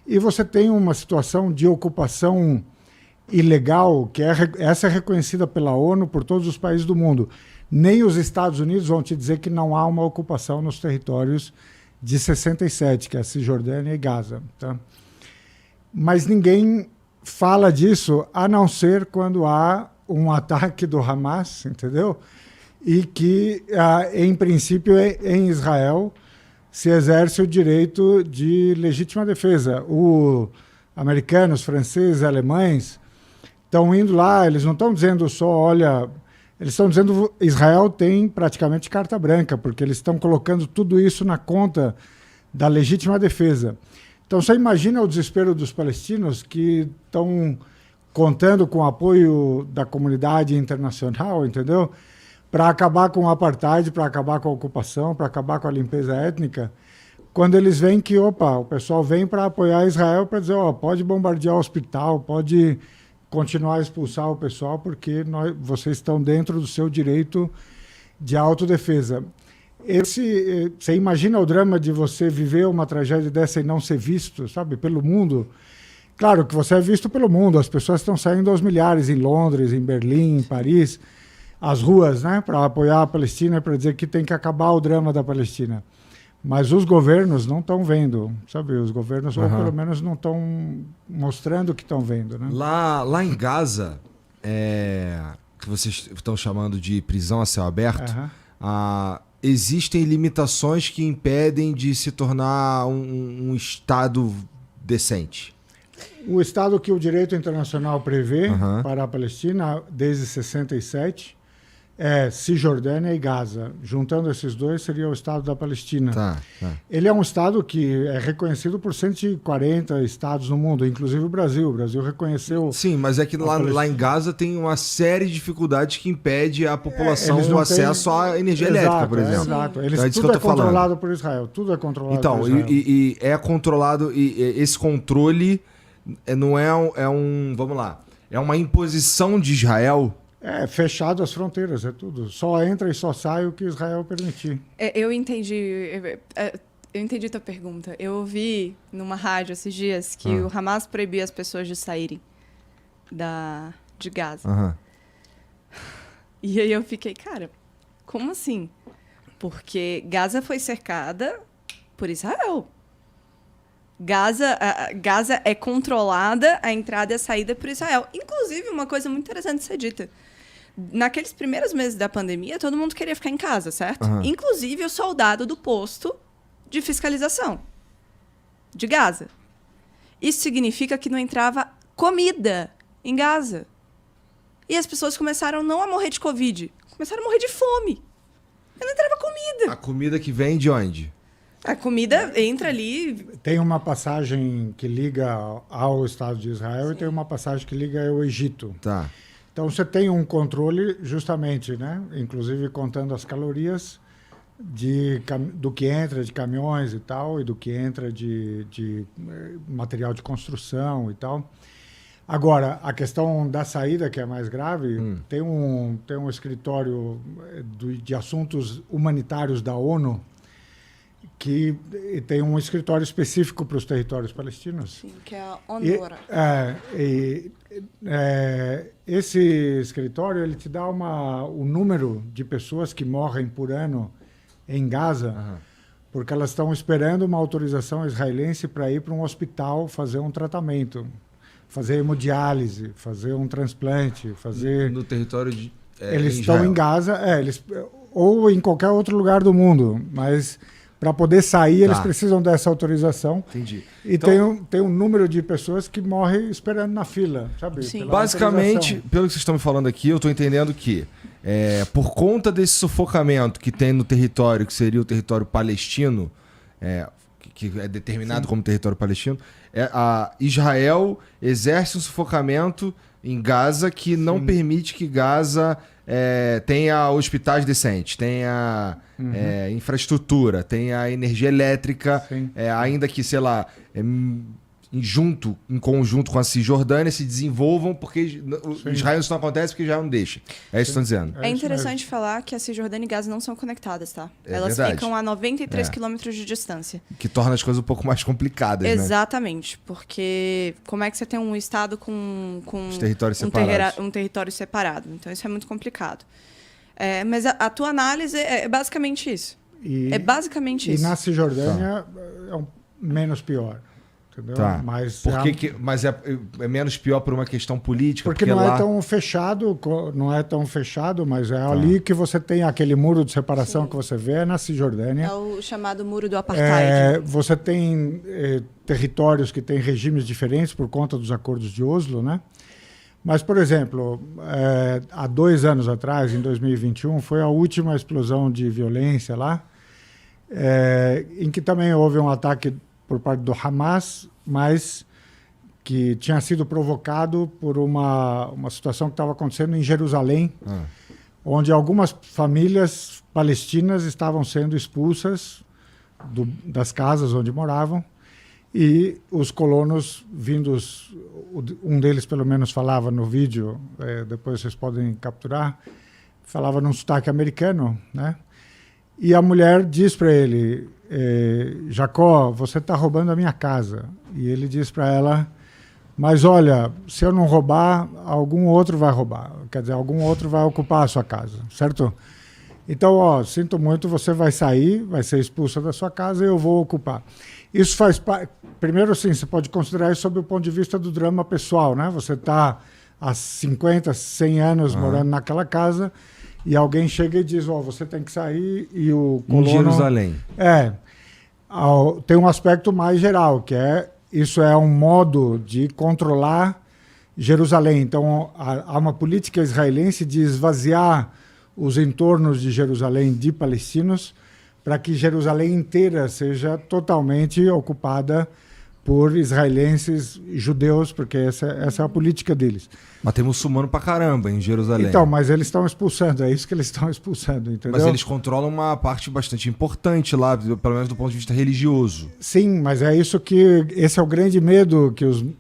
e você tem uma situação de ocupação ilegal, que essa é reconhecida pela ONU por todos os países do mundo. Nem os Estados Unidos vão te dizer que não há uma ocupação nos territórios de 67, que é a Cisjordânia e Gaza. Tá? Mas ninguém fala disso, a não ser quando há um ataque do Hamas, entendeu? E que, em princípio, em Israel se exerce o direito de legítima defesa. Os americanos, franceses, alemães estão indo lá, eles não estão dizendo só, olha, eles estão dizendo que Israel tem praticamente carta branca, porque eles estão colocando tudo isso na conta da legítima defesa. Então, você imagina o desespero dos palestinos que estão contando com o apoio da comunidade internacional, entendeu? Para acabar com o apartheid, para acabar com a ocupação, para acabar com a limpeza étnica, quando eles veem que, o pessoal vem para apoiar Israel para dizer, pode bombardear o hospital, pode continuar a expulsar o pessoal, porque vocês estão dentro do seu direito de autodefesa. Você imagina o drama de você viver uma tragédia dessa e não ser visto, sabe, pelo mundo? Claro que você é visto pelo mundo, as pessoas estão saindo aos milhares em Londres, em Berlim, em Paris, as ruas, né, para apoiar a Palestina, para dizer que tem que acabar o drama da Palestina. Mas os governos não estão vendo, sabe? Os governos, ou pelo menos, não estão mostrando que estão vendo. Né? Lá em Gaza, que vocês estão chamando de prisão a céu aberto, existem limitações que impedem de se tornar um Estado decente. O Estado que o direito internacional prevê para a Palestina, desde 67, é Cisjordânia e Gaza. Juntando esses dois, seria o Estado da Palestina. Tá. Ele é um Estado que é reconhecido por 140 estados no mundo, inclusive o Brasil. O Brasil reconheceu... Sim, mas é que lá em Gaza tem uma série de dificuldades que impede a população o acesso à energia elétrica, por exemplo. Exato. Tudo é controlado por Israel. Tudo é controlado por Israel. E é controlado... E esse controle não vamos lá. É uma imposição de Israel... É fechado as fronteiras, é tudo. Só entra e só sai o que Israel permitir. Eu entendi tua pergunta. Eu ouvi numa rádio esses dias que o Hamas proibia as pessoas de saírem de Gaza. E aí eu fiquei, cara, como assim? Porque Gaza foi cercada por Israel. Gaza é controlada a entrada e a saída por Israel. Inclusive, uma coisa muito interessante de ser dita. Naqueles primeiros meses da pandemia, todo mundo queria ficar em casa, certo? Inclusive o soldado do posto de fiscalização de Gaza. Isso significa que não entrava comida em Gaza. E as pessoas começaram não a morrer de Covid, começaram a morrer de fome. Não entrava comida. A comida que vem de onde? A comida entra ali... Tem uma passagem que liga ao Estado de Israel. Sim. E tem uma passagem que liga ao Egito. Tá. Então você tem um controle justamente, né? Inclusive contando as calorias do que entra de caminhões e tal, e do que entra de material de construção e tal. Agora, a questão da saída, que é mais grave, tem um escritório de assuntos humanitários da ONU que tem um escritório específico para os territórios palestinos. Sim, que é a ONURA. Esse escritório ele te dá o número de pessoas que morrem por ano em Gaza, porque elas estão esperando uma autorização israelense para ir para um hospital fazer um tratamento, fazer hemodiálise, fazer um transplante, fazer... No território de... eles estão em Gaza, ou em qualquer outro lugar do mundo, mas... Para poder sair, eles precisam dessa autorização. Entendi. E então, tem um número de pessoas que morrem esperando na fila, sabe? Sim. Basicamente, pelo que vocês estão me falando aqui, eu estou entendendo que, por conta desse sufocamento que tem no território, que seria o território palestino, que é determinado como território palestino, Israel exerce um sufocamento em Gaza que não permite que Gaza tenha hospitais decentes, tenha infraestrutura, tenha energia elétrica, ainda que, sei lá, em conjunto com a Cisjordânia, se desenvolvam, porque Israel isso não acontece porque Israel não deixa. É isso que estão dizendo. É interessante falar que a Cisjordânia e Gaza não são conectadas, tá? Elas verdade. ficam a 93 quilômetros de distância. Que torna as coisas um pouco mais complicadas, né? Exatamente, porque como é que você tem um estado com os territórios separados. Um território separado? Então isso é muito complicado. Mas a tua análise é basicamente isso. É basicamente isso. E na Cisjordânia é menos pior. Entendeu? Tá. Mas, mas é menos pior por uma questão política? Porque não é tão fechado, mas é ali que você tem aquele muro de separação que você vê na Cisjordânia. É o chamado muro do apartheid. Você tem territórios que têm regimes diferentes por conta dos acordos de Oslo, né? Mas, por exemplo, há 2 anos atrás, em 2021, foi a última explosão de violência lá, em que também houve um ataque por parte do Hamas, mas que tinha sido provocado por uma situação que estava acontecendo em Jerusalém, onde algumas famílias palestinas estavam sendo expulsas das casas onde moravam, e os colonos vindos, um deles pelo menos falava no vídeo, depois vocês podem capturar, falava num sotaque americano, né? E a mulher diz para ele, Jacó, você está roubando a minha casa. E ele diz para ela, mas olha, se eu não roubar, algum outro vai roubar. Quer dizer, algum outro vai ocupar a sua casa, certo? Então, sinto muito, você vai sair, vai ser expulsa da sua casa e eu vou ocupar. Isso faz parte... Primeiro, sim, você pode considerar isso sob o ponto de vista do drama pessoal, né? Você está há 50, 100 anos morando naquela casa e alguém chega e diz, você tem que sair e o colono... Em Jerusalém. Tem um aspecto mais geral, que isso é um modo de controlar Jerusalém. Então, há uma política israelense de esvaziar os entornos de Jerusalém de palestinos para que Jerusalém inteira seja totalmente ocupada por israelenses judeus, porque essa é a política deles. Mas tem muçulmano pra caramba em Jerusalém. Então, mas eles estão expulsando, é isso que eles estão expulsando, entendeu? Mas eles controlam uma parte bastante importante lá, pelo menos do ponto de vista religioso. Sim, mas esse é o grande medo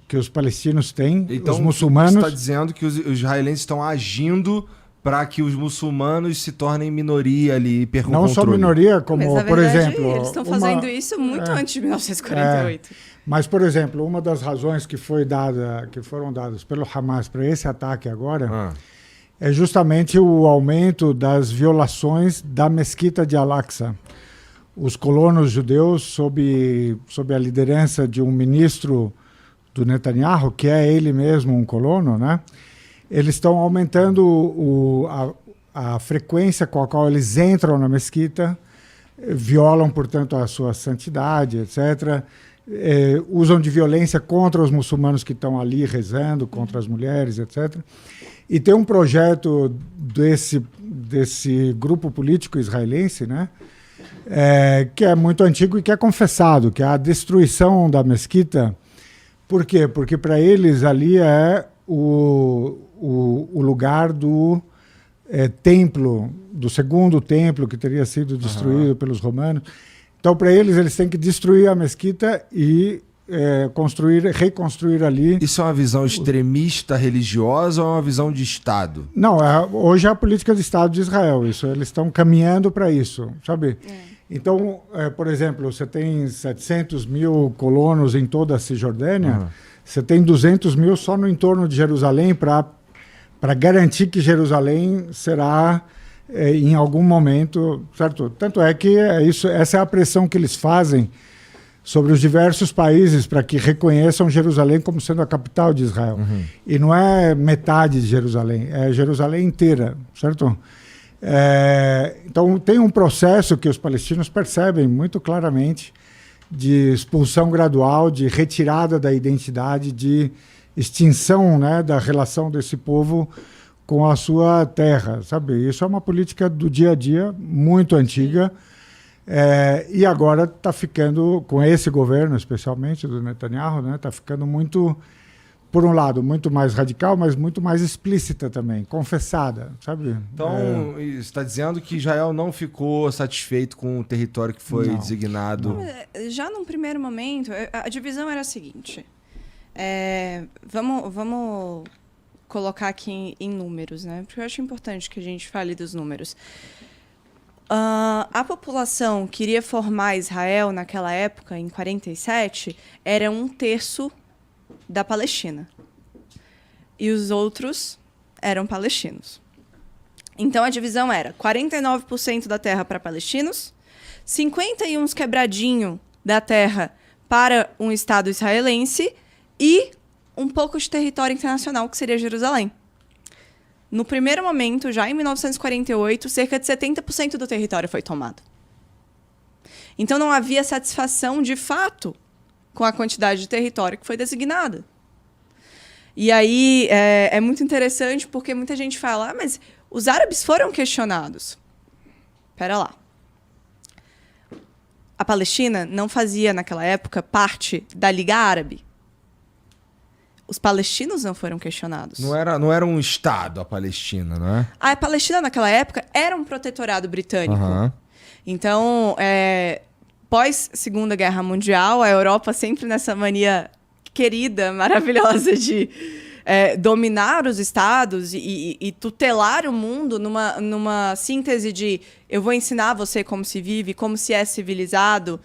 que os palestinos têm, então, os muçulmanos... Você está dizendo que os israelenses estão agindo para que os muçulmanos se tornem minoria ali e percam o controle. Não só minoria, como, mas, na por verdade, exemplo... eles estão fazendo isso muito antes de 1948. Mas, por exemplo, uma das razões que foram dadas pelo Hamas para esse ataque agora é justamente o aumento das violações da mesquita de Al-Aqsa. Os colonos judeus, sob a liderança de um ministro do Netanyahu, que é ele mesmo um colono, né? Eles estão aumentando a frequência com a qual eles entram na mesquita, violam, portanto, a sua santidade, etc., usam de violência contra os muçulmanos que estão ali rezando, contra as mulheres, etc. E tem um projeto desse grupo político israelense, né, que é muito antigo e que é confessado, que é a destruição da mesquita. Por quê? Porque para eles ali é o lugar do templo, do segundo templo que teria sido destruído pelos romanos. Então, para eles têm que destruir a mesquita e reconstruir ali. Isso é uma visão extremista religiosa ou é uma visão de Estado? Não, hoje é a política de Estado de Israel. Eles estão caminhando para isso, sabe? Então, por exemplo, você tem 700 mil colonos em toda a Cisjordânia, você tem 200 mil só no entorno de Jerusalém para garantir que Jerusalém será... em algum momento, certo? Tanto é que essa é a pressão que eles fazem sobre os diversos países para que reconheçam Jerusalém como sendo a capital de Israel. E não é metade de Jerusalém, é Jerusalém inteira, certo? Então tem um processo que os palestinos percebem muito claramente de expulsão gradual, de retirada da identidade, de extinção, né, da relação desse povo com a sua terra, sabe? Isso é uma política do dia a dia muito antiga e agora está ficando, com esse governo especialmente do Netanyahu, né, está ficando muito, por um lado, muito mais radical, mas muito mais explícita também, confessada, sabe? Então, você está dizendo que Israel não ficou satisfeito com o território que foi designado? Já num primeiro momento, a divisão era a seguinte... Vamos colocar aqui em números, né? Porque eu acho importante que a gente fale dos números. A população que iria formar Israel naquela época, em 47, era 1/3 da Palestina. E os outros eram palestinos. Então, a divisão era 49% da terra para palestinos, 50 e uns quebradinho da terra para um Estado israelense e um pouco de território internacional, que seria Jerusalém. No primeiro momento, já em 1948, cerca de 70% do território foi tomado. Então, não havia satisfação, de fato, com a quantidade de território que foi designada. E aí, é muito interessante, porque muita gente fala, mas os árabes foram questionados. Espera lá. A Palestina não fazia, naquela época, parte da Liga Árabe. Os palestinos não foram questionados. Não era um Estado a Palestina, não é? A Palestina, naquela época, era um protetorado britânico. Uhum. Então, pós-Segunda Guerra Mundial, a Europa sempre nessa mania querida, maravilhosa de dominar os estados e tutelar o mundo numa síntese de eu vou ensinar você como se vive, como se é civilizado.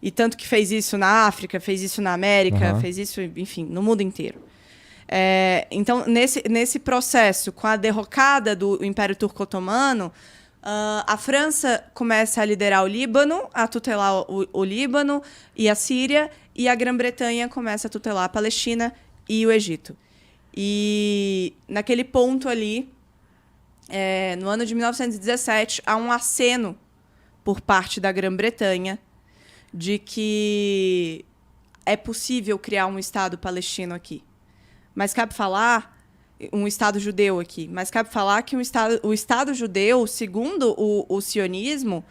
E tanto que fez isso na África, fez isso na América, fez isso, enfim, no mundo inteiro. Então, nesse processo, com a derrocada do Império Turco-Otomano, a França começa a liderar o Líbano, a tutelar o Líbano e a Síria, e a Grã-Bretanha começa a tutelar a Palestina e o Egito. E naquele ponto ali, no ano de 1917, há um aceno por parte da Grã-Bretanha de que é possível criar um Estado palestino aqui. Mas cabe falar, um Estado judeu aqui, mas cabe falar que o Estado judeu, segundo o sionismo,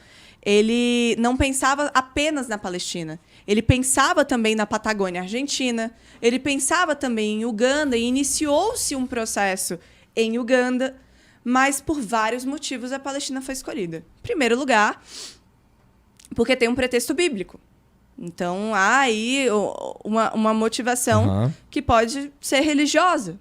ele não pensava apenas na Palestina. Ele pensava também na Patagônia Argentina, ele pensava também em Uganda, e iniciou-se um processo em Uganda, mas por vários motivos a Palestina foi escolhida. Em primeiro lugar, porque tem um pretexto bíblico. Então, há aí uma motivação que pode ser religiosa.